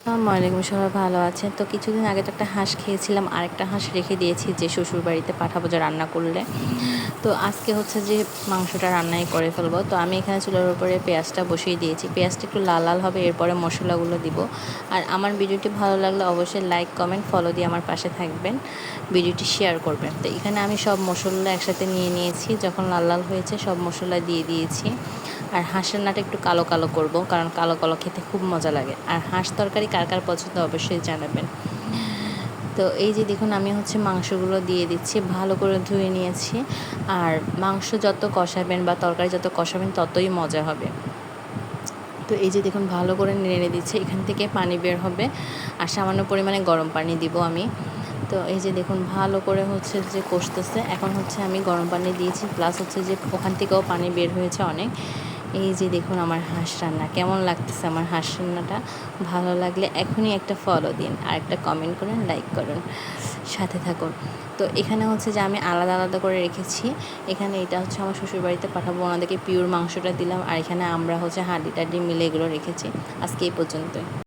আসসালামাইকুম, সবাই ভালো আছেন? তো কিছুদিন আগে তো একটা হাঁস খেয়েছিলাম, আরেকটা হাঁস রেখে দিয়েছি যে শ্বশুরবাড়িতে পাঠাবো যে রান্না করলে। তো আজকে হচ্ছে যে মাংসটা রান্নাই করে ফেলবো। তো আমি এখানে চুলার উপরে পেঁয়াজটা বসিয়ে দিয়েছি। পেঁয়াজটা একটু লাল লাল হবে, এরপরে মশলাগুলো দিব। আর আমার ভিডিওটি ভালো লাগলে অবশ্যই লাইক, কমেন্ট, ফলো দিয়ে আমার পাশে থাকবেন, ভিডিওটি শেয়ার করবেন। তো এখানে আমি সব মশলা একসাথে নিয়ে নিয়েছি, যখন লাল লাল হয়েছে সব মশলা দিয়ে দিয়েছি। আর হাঁস রান্নাটা একটু কালো কালো করব, কারণ কালো কালো খেতে খুব মজা লাগে। আর হাঁস তরকারি কার কার পছন্দ অবশ্যই জানাবেন। তো এই যে দেখুন, আমি হচ্ছে মাংসগুলো দিয়ে দিচ্ছি, ভালো করে ধুয়ে নিয়েছি। আর মাংস যত কষাবেন বা তরকারি যত কষাবেন ততই মজা হবে। তো এই যে দেখুন, ভালো করে নেড়ে দিচ্ছে, এখান থেকে পানি বের হবে আর সামান্য পরিমাণে গরম পানি দিব আমি। তো এই যে দেখুন, ভালো করে হচ্ছে যে কষতেছে। এখন হচ্ছে আমি গরম পানি দিয়েছি, প্লাস হচ্ছে যে ওখান থেকেও পানি বের হয়েছে অনেক। এই যে দেখুন আমার হাঁস রান্না কেমন লাগতেছে। আমার হাঁস রান্নাটা ভালো লাগলে এখনই একটা ফলো দিন, আর একটা কমেন্ট করুন, লাইক করুন, সাথে থাকুন। তো এখানে হচ্ছে যে আমি আলাদা আলাদা করে রেখেছি। এখানে এটা হচ্ছে আমার শ্বশুরবাড়িতে পাঠাবো, ওনাদেরকে পিওর মাংসটা দিলাম। আর এখানে আমরা হচ্ছে হাঁডি টাডি মিলে এগুলো রেখেছি। আজকে এই পর্যন্তই।